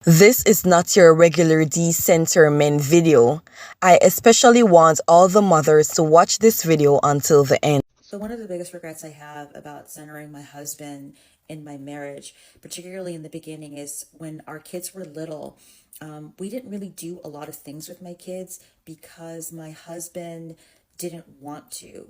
This is not your regular decenter men video. I especially want all the mothers to watch this video until the end. So one of the biggest regrets I have about centering my husband in my marriage, particularly in the beginning, is when our kids were little. We didn't really do a lot of things with my kids because my husband didn't want to.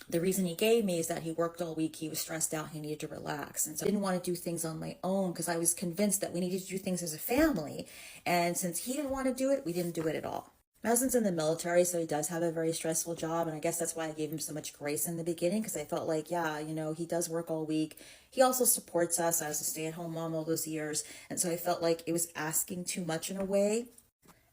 The reason he gave me is that he worked all week, he was stressed out, he needed to relax. And so I didn't want to do things on my own because I was convinced that we needed to do things as a family. And since he didn't want to do it, we didn't do it at all. My husband's in the military, so he does have a very stressful job. And I guess that's why I gave him so much grace in the beginning, because I felt like, yeah, he does work all week. He also supports us. I was a stay-at-home mom all those years. And so I felt like it was asking too much in a way.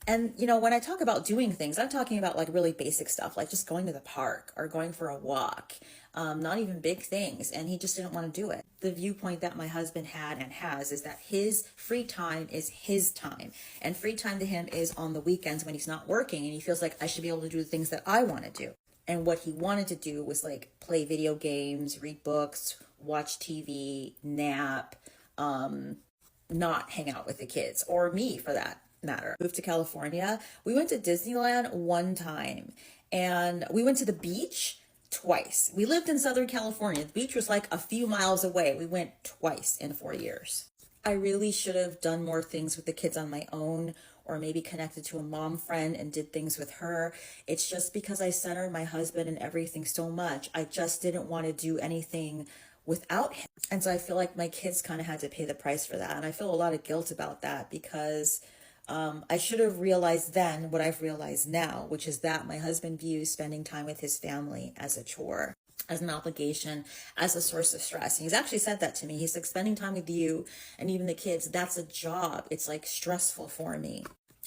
And, when I talk about doing things, I'm talking about like really basic stuff, like just going to the park or going for a walk, not even big things. And he just didn't want to do it. The viewpoint that my husband had and has is that his free time is his time. And free time to him is on the weekends when he's not working. And he feels like I should be able to do the things that I want to do. And what he wanted to do was like play video games, read books, watch TV, nap, not hang out with the kids, or me for that matter. Moved to California. We went to Disneyland one time, and we went to the beach twice. We lived in Southern California. The beach was like a few miles away. We went twice in 4 years. I really should have done more things with the kids on my own, or maybe connected to a mom friend and did things with her. It's just because I centered my husband and everything so much. I just didn't want to do anything without him. And so I feel like my kids kind of had to pay the price for that. And I feel a lot of guilt about that because I should have realized then what I've realized now, which is that my husband views spending time with his family as a chore, as an obligation, as a source of stress. And he's actually said that to me. He's like, spending time with you and even the kids, that's a job. It's like stressful for me.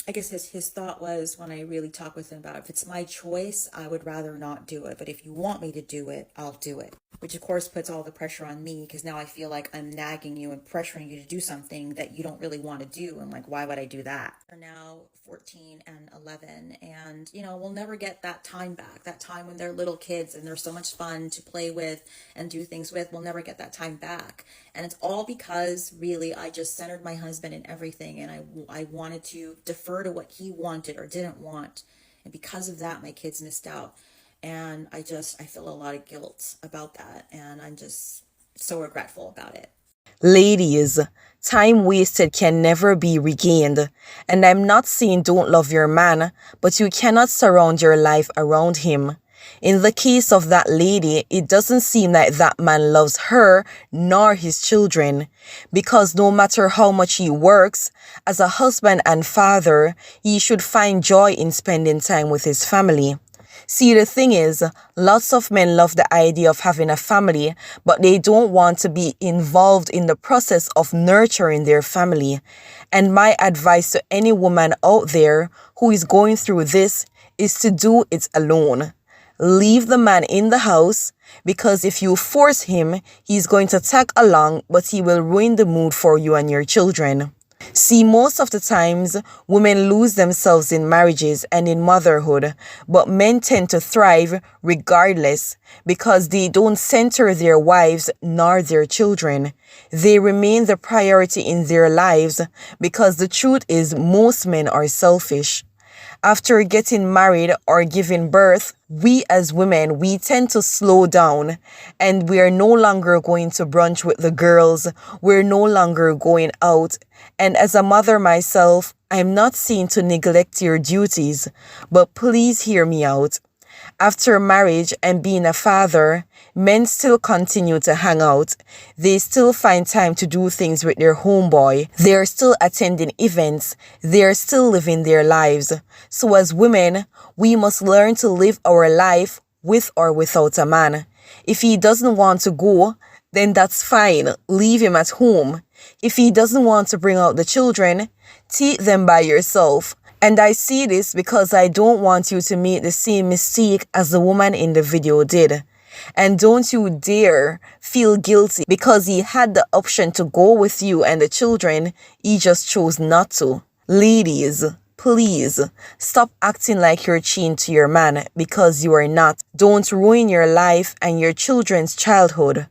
I guess his thought was, when I really talk with him about it, if it's my choice, I would rather not do it. But if you want me to do it, I'll do it. Which of course puts all the pressure on me, because now I feel like I'm nagging you and pressuring you to do something that you don't really want to do. And like, why would I do that? They're now 14 and 11, and we'll never get that time back. That time when they're little kids and they're so much fun to play with and do things with, we'll never get that time back. And it's all because really I just centered my husband in everything, and I wanted to defer to what he wanted or didn't want. And because of that, my kids missed out. And I feel a lot of guilt about that. And I'm just so regretful about it. Ladies, time wasted can never be regained. And I'm not saying don't love your man, but you cannot surround your life around him. In the case of that lady, it doesn't seem like that man loves her nor his children, because no matter how much he works, as a husband and father, he should find joy in spending time with his family. See, the thing is, lots of men love the idea of having a family, but they don't want to be involved in the process of nurturing their family. And my advice to any woman out there who is going through this is to do it alone. Leave the man in the house, because if you force him, he's going to tag along, but he will ruin the mood for you and your children. See, most of the times, women lose themselves in marriages and in motherhood, but men tend to thrive regardless, because they don't center their wives nor their children. They remain the priority in their lives, because the truth is most men are selfish. After getting married or giving birth, we as women, we tend to slow down, and we are no longer going to brunch with the girls. We're no longer going out. And as a mother myself, I'm not saying to neglect your duties, but please hear me out. After marriage and being a father, men still continue to hang out. They still find time to do things with their homeboy. They're still attending events. They're still living their lives. So as women, we must learn to live our life with or without a man. If he doesn't want to go, then that's fine. Leave him at home. If he doesn't want to bring out the children, take them by yourself. And I see this because I don't want you to make the same mistake as the woman in the video did. And don't you dare feel guilty because he had the option to go with you and the children, he just chose not to. Ladies, please stop acting like you're chained to your man, because you are not. Don't ruin your life and your children's childhood.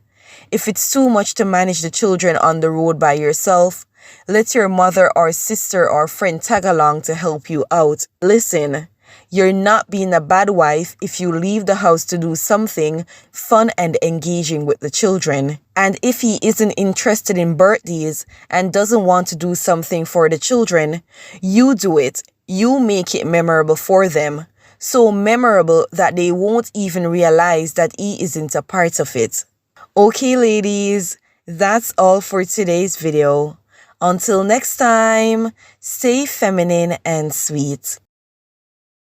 If it's too much to manage the children on the road by yourself, Let your mother or sister or friend tag along to help you out. Listen, you're not being a bad wife if you leave the house to do something fun and engaging with the children. And if he isn't interested in birthdays and doesn't want to do something for the children, you do it. You make it memorable for them. So memorable that they won't even realize that he isn't a part of it. Okay, ladies, that's all for today's video. Until next time, stay feminine and sweet.